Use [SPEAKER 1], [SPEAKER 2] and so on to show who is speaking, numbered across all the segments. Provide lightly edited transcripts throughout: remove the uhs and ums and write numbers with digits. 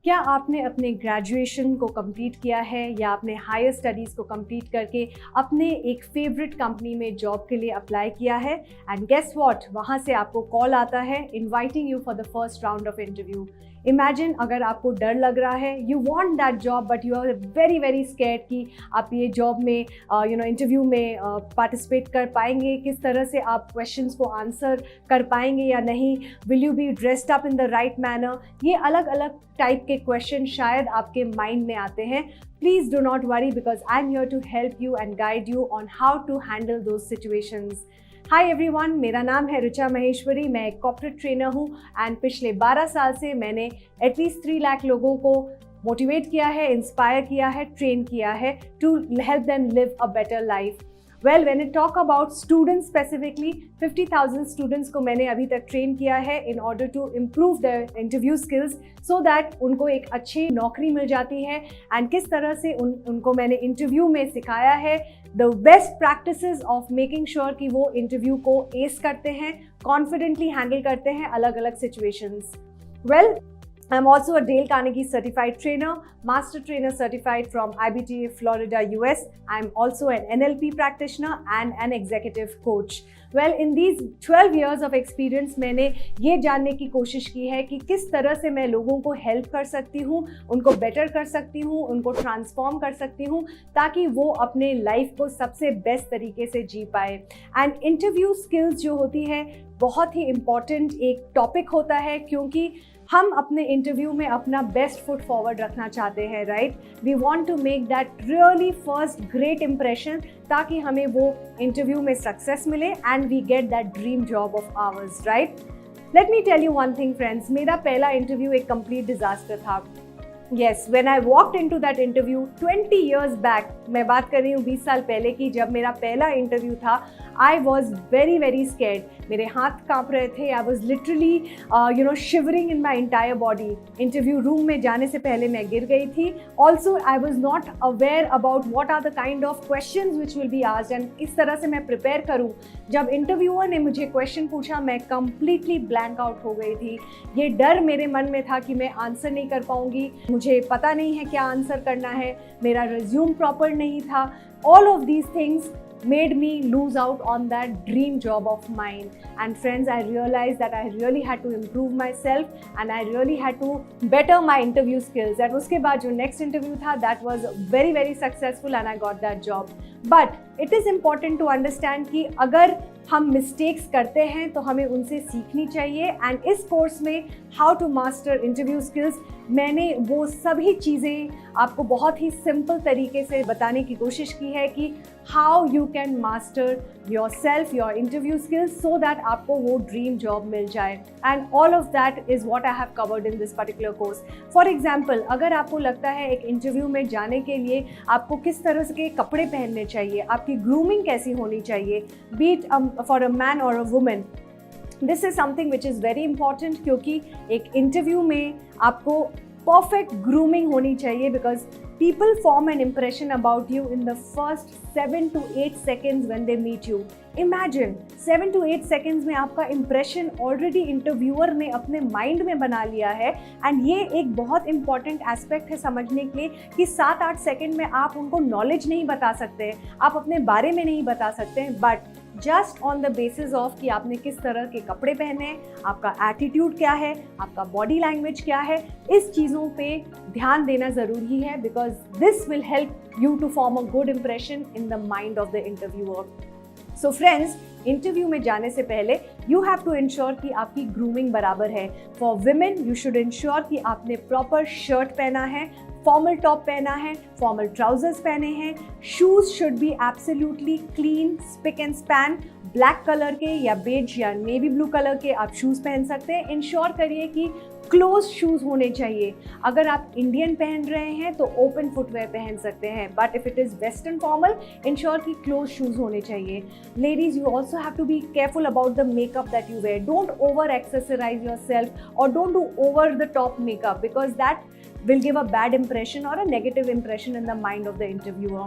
[SPEAKER 1] क्या आपने अपने ग्रेजुएशन को कंप्लीट किया है या आपने हायर स्टडीज़ को कंप्लीट करके अपने एक फेवरेट कंपनी में जॉब के लिए अप्लाई किया है एंड गेस व्हाट, वहाँ से आपको कॉल आता है inviting you for the first round of interview. Imagine अगर आपको डर लग रहा है, you want that job but you are very very scared कि आप ये जॉब में इंटरव्यू में पार्टिसिपेट कर पाएंगे, किस तरह से आप क्वेश्चंस को आंसर कर पाएंगे या नहीं, will you be dressed up in the right manner, ये अलग अलग टाइप के क्वेश्चन शायद आपके माइंड में आते हैं। Please do not worry because I am here to help you and guide you on how to handle those situations. Hi everyone, मेरा नाम है ऋचा महेश्वरी, मैं एक कॉर्पोरेट ट्रेनर हूँ एंड पिछले 12 साल से मैंने एटलीस्ट 3 लाख लोगों को मोटिवेट किया है, इंस्पायर किया है, ट्रेन किया है to help them live a better life. Well, when I talk about students specifically, 50,000 students को मैंने अभी तक ट्रेन किया है in order to improve their interview skills so that उनको एक अच्छी नौकरी मिल जाती है एंड किस तरह से उनको मैंने इंटरव्यू में सिखाया है the best practices of making sure कि वो इंटरव्यू को एस करते हैं, कॉन्फिडेंटली हैंडल करते हैं अलग अलग situations. Well, I'm also a Dale Carnegie certified trainer, master trainer certified from IBTA Florida, US. I'm also an NLP practitioner and an executive coach. Well, in these 12 years of experience, मैंने ये जानने की कोशिश की है कि किस तरह से मैं लोगों को हेल्प कर सकती हूँ, उनको बेटर कर सकती हूँ, उनको ट्रांसफॉर्म कर सकती हूँ ताकि वो अपने लाइफ को सबसे बेस्ट तरीके से जी पाए। एंड इंटरव्यू स्किल्स जो होती है बहुत ही इम्पॉर्टेंट एक टॉपिक होता है क्योंकि हम अपने इंटरव्यू में अपना बेस्ट फुट फॉरवर्ड रखना चाहते हैं, right? We want to make that really first great impression ताकि हमें वो इंटरव्यू में सक्सेस मिले and we get that dream job of ours, right? Let me tell you one thing friends, मेरा पहला इंटरव्यू एक कंप्लीट डिजास्टर था। Yes, when I walked into that interview 20 years back, मैं बात कर रही हूँ 20 साल पहले की, जब मेरा पहला इंटरव्यू था, I was very very scared. मेरे हाथ कांप रहे थे, I was literally shivering in my entire body. Interview room में जाने से पहले मैं गिर गई थी। Also, I was not aware about what are the kind of questions which will be asked and इस तरह से मैं प्रिपेयर करूँ। जब इंटरव्यूअर ने मुझे क्वेश्चन पूछा, मैं completely blank out हो गई थी। ये डर मेरे मन में था कि मैं आंसर नहीं कर पाऊँगी, मुझे पता नहीं है क्या आंसर करना है, मेरा रिज्यूम प्रॉपर नहीं था। All of these things made me lose out on that dream job of mine. And friends, I realized that I really had to improve myself and I really had to better my interview skills. And उसके बाद जो next interview था, that was very very successful and I got that job. But it is important to understand कि अगर हम mistakes करते हैं तो हमें उनसे सीखनी चाहिए। एंड इस कोर्स में how to master interview skills, मैंने वो सभी चीज़ें आपको बहुत ही सिंपल तरीके से बताने की कोशिश की है कि how you can master your self, your interview skills so that आपको वो ड्रीम जॉब मिल जाए। And all of that is what I have covered in this particular course. For example, अगर आपको लगता है एक इंटरव्यू में जाने के लिए आपको किस तरह के कपड़े पहनने चाहिए, आपकी ग्रूमिंग कैसी होनी चाहिए, be it for a man और a woman, this is something which is very important क्योंकि एक इंटरव्यू में आपको परफेक्ट ग्रूमिंग होनी चाहिए because people form an impression about you in the first 7 to 8 seconds when they meet you. Imagine 7 to 8 seconds में आपका impression already interviewer ने अपने माइंड में बना लिया है एंड ये एक बहुत इंपॉर्टेंट एस्पेक्ट है समझने के लिए कि 7-8 सेकेंड में आप उनको नॉलेज नहीं बता सकते, आप अपने बारे में नहीं बता सकते, but just on the basis of कि आपने किस तरह के कपड़े पहने हैं, आपका एटीट्यूड क्या है, आपका बॉडी लैंग्वेज क्या है, इस चीज़ों पे ध्यान देना ज़रूरी है because this will help you to form a good impression in the mind of the interviewer. So friends, interview में जाने से पहले यू हैव टू इंश्योर कि आपकी ग्रूमिंग बराबर है। For women you should ensure कि आपने प्रॉपर शर्ट पहना है, फॉर्मल टॉप पहना है, फॉर्मल ट्राउजर्स पहने हैं, shoes should be absolutely clean, spick and span, black colour के या बेज या नेवी ब्लू कलर के आप शूज़ पहन सकते हैं। इंश्योर करिए कि क्लोज शूज़ होने चाहिए। अगर आप इंडियन पहन रहे हैं तो ओपन फुटवेयर पहन सकते हैं, but if it is western formal, ensure कि क्लोज शूज़ होने चाहिए। Ladies, you also have to be careful about the makeup that you wear. Don't over accessorise yourself और don't do over the top makeup because that will give a bad impression or a negative impression in the mind of the interviewer.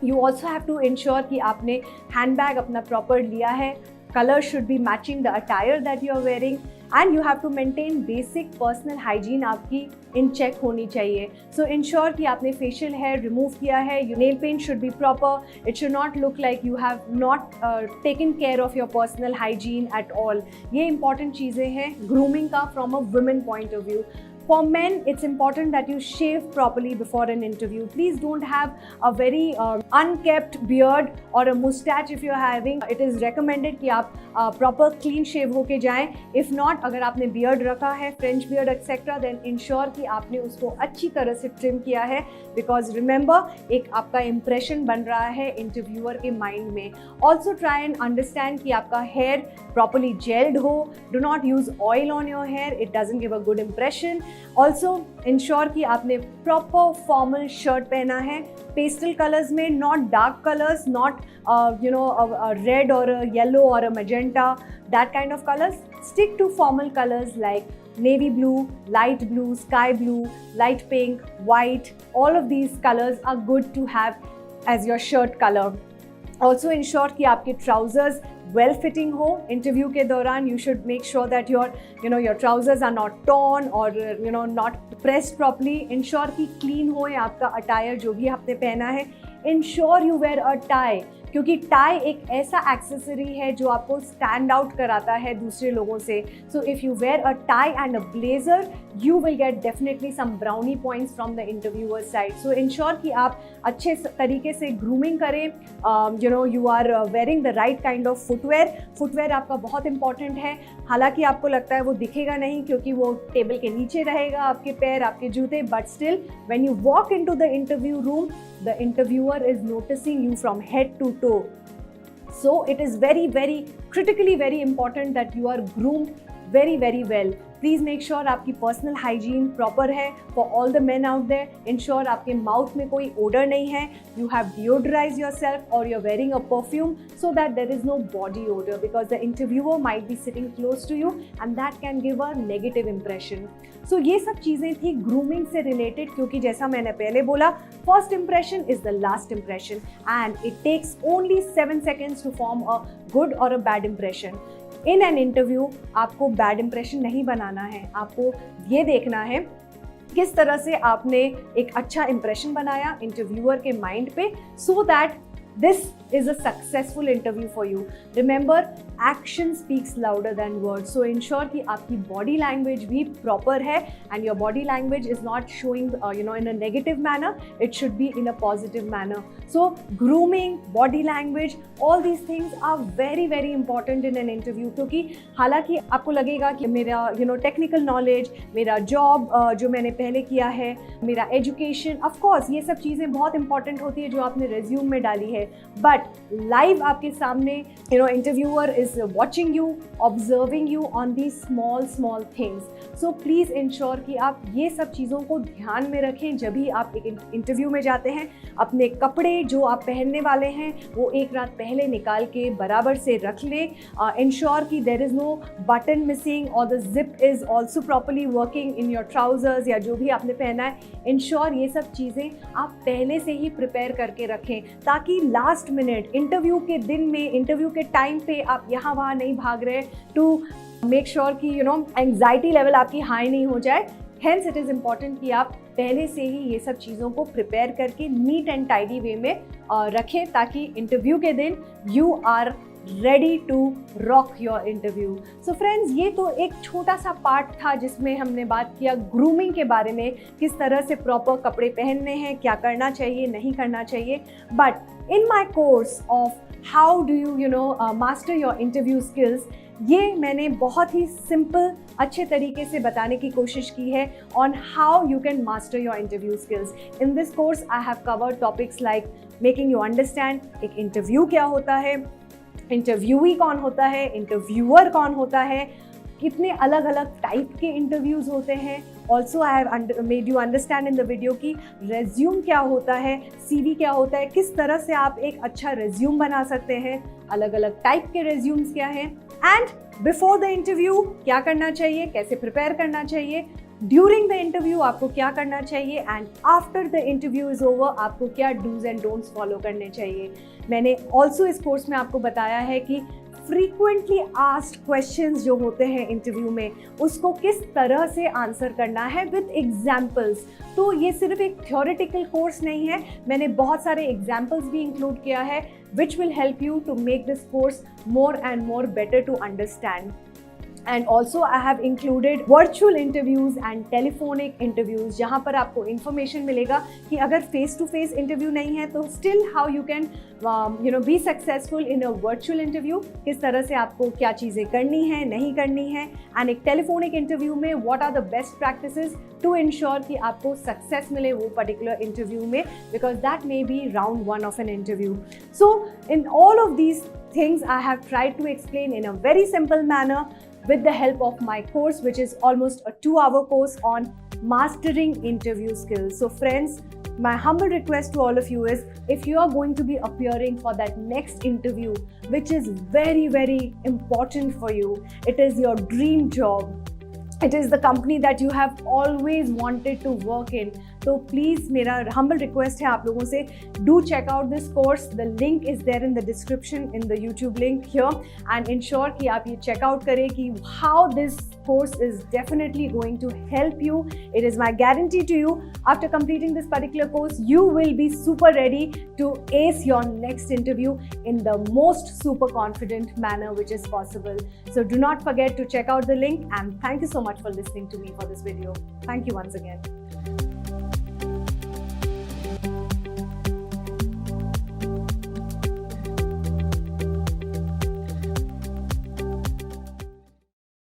[SPEAKER 1] You also have to ensure कि आपने handbag अपना proper लिया है, color should be matching the attire that you are wearing and you have to maintain basic personal hygiene आपकी इन check होनी चाहिए. सो ensure कि आपने फेशियल हेयर रिमूव किया है, your nail paint should be proper, it should not look like you have not taken care of your personal hygiene at all. ये important चीज़ें हैं ग्रूमिंग का from a women point of view. For men, it's important that you shave properly before an interview. Please don't have a very unkept beard or a mustache if you're having. It is recommended कि आप proper clean shave होके जाएं. If not, अगर आपने beard रखा है, French beard etc., then ensure कि आपने उसको अच्छी तरह से trim किया है, because remember एक आपका impression बन रहा है interviewer के mind में. Also try and understand कि आपका hair properly gelled हो. Do not use oil on your hair. It doesn't give a good impression. Also ensure कि आपने प्रॉपर फॉर्मल शर्ट पहना है, पेस्टल कलर्स में, not dark colours, not red और yellow और magenta, that kind of colours. Stick to formal colours like navy blue, light blue, sky blue, light pink, white. All of these colors are good to have as your shirt color. Also ensure कि आपके trousers well fitting हो. Interview के दौरान you should make sure that your trousers are not torn or not pressed properly. Ensure कि clean हो आपका attire जो भी आपने पहना है. Ensure you wear a tie, क्योंकि टाई एक ऐसा एक्सेसरी है जो आपको स्टैंड आउट कराता है दूसरे लोगों से. So if you wear a tie and a blazer you will get definitely some brownie points from the interviewer side. So ensure कि आप अच्छे तरीके से ग्रूमिंग करें. You are wearing the right kind of footwear. Footwear आपका बहुत important है. हालांकि आपको लगता है वो दिखेगा नहीं क्योंकि वो टेबल के नीचे रहेगा, आपके पैर, आपके जूते, but still when you walk into the interview room the interviewer is noticing you from head to toe. So it is very, very critically very important that you are groomed very, very well. Please make sure आपकी personal hygiene proper है. For all the man out there, ensure आपके mouth में कोई odour नहीं है. You have deodorise yourself और you are wearing a perfume so that there is no body odour, because the interviewer might be sitting close to you and that can give a negative impression. So ये सब चीज़ें थी grooming से related, क्योंकि जैसा मैंने पहले बोला, first impression is the last impression and it takes only 7 seconds to form a good और a bad impression. In an interview आपको बैड इंप्रेशन नहीं बनाना है. आपको ये देखना है किस तरह से आपने एक अच्छा इंप्रेशन बनाया इंटरव्यूअर के माइंड पे, so that this is a successful interview for you. Remember, action speaks louder than words. So ensure कि आपकी body language भी proper है and your body language is not showing in a negative manner. It should be in a positive manner. So grooming, body language, all these things are very, very important in an interview. क्योंकि हालांकि आपको लगेगा कि मेरा technical knowledge, मेरा job जो मैंने पहले किया है, मेरा education, of course ये सब चीज़ें बहुत important होती है जो आपने resume में डाली है. बट लाइव आपके सामने interviewer is watching you, observing you on the small things. So please ensure कि आप ये सब चीज़ों को ध्यान में रखें जब भी आप एक इंटरव्यू में जाते हैं. अपने कपड़े जो आप पहनने वाले हैं वो एक रात पहले निकाल के बराबर से रख लें. इंश्योर कि there is no button missing और the zip is also properly working in your trousers या जो भी आपने पहना है. इंश्योर ये सब चीज़ें आप पहले से ही प्रिपेयर करके रखें ताकि लास्ट मिनट इंटरव्यू के दिन में, इंटरव्यू के टाइम पे आप यहाँ वहाँ नहीं भाग रहे टू मेक श्योर कि एंग्जाइटी लेवल आपकी हाई नहीं हो जाए. हेंस इट इज़ इम्पॉर्टेंट कि आप पहले से ही ये सब चीज़ों को प्रिपेयर करके नीट एंड टाइडी वे में रखें ताकि इंटरव्यू के दिन you are ready to rock your interview. So friends, ये तो एक छोटा सा पार्ट था जिसमें हमने बात किया ग्रूमिंग के बारे में, किस तरह से प्रॉपर कपड़े पहनने हैं, क्या करना चाहिए, नहीं करना चाहिए. But in my course of how do you master your interview skills, ये मैंने बहुत ही सिंपल अच्छे तरीके से बताने की कोशिश की है on how you can master your interview skills. In this course I have covered topics like making you understand एक इंटरव्यू क्या होता है, इंटरव्यूई कौन होता है, इंटरव्यूअर कौन होता है, कितने अलग अलग टाइप के इंटरव्यूज़ होते हैं. Also I have made you understand in the video कि रेज्यूम क्या होता है, CV क्या होता है, किस तरह से आप एक अच्छा रेज्यूम बना सकते हैं, अलग अलग टाइप के रेज्यूम्स क्या हैं, एंड बिफोर द इंटरव्यू क्या करना चाहिए, कैसे प्रिपेयर करना चाहिए, ड्यूरिंग द इंटरव्यू आपको क्या करना चाहिए, and after the interview is over आपको क्या डूज एंड डोंट्स फॉलो करने चाहिए. मैंने ऑल्सो इस कोर्स में आपको बताया है कि फ्रीक्वेंटली आस्क्ड क्वेश्चंस जो होते हैं इंटरव्यू में, उसको किस तरह से आंसर करना है विद एग्जाम्पल्स। तो ये सिर्फ एक थ्योरेटिकल कोर्स नहीं है, मैंने बहुत सारे एग्जाम्पल्स भी इंक्लूड किया है which will help you to make this course more and more better to understand. And also I have included virtual interviews and telephonic interviews, जहाँ पर आपको information मिलेगा कि अगर face to face interview नहीं है तो still how you can be successful in a virtual interview, किस तरह से आपको क्या चीज़ें करनी है नहीं करनी है, and एक telephonic interview में what are the best practices to ensure कि आपको success मिले वो particular interview में, because that may be round 1 of an interview. So in all of these things I have tried to explain in a very simple manner with the help of my course, which is almost a 2-hour course on mastering interview skills. So friends, my humble request to all of you is, if you are going to be appearing for that next interview, which is very, very important for you, it is your dream job, it is the company that you have always wanted to work in, तो please मेरा humble request है आप लोगों से, do check out this course. The link is there in the description in the YouTube link here, and ensure कि आप ये check out करें कि how this course is definitely going to help you. It is my guarantee to you, after completing this particular course, you will be super ready to ace your next interview in the most super confident manner which is possible. So do not forget to check out the link, and thank you so much for listening to me for this video. Thank you once again.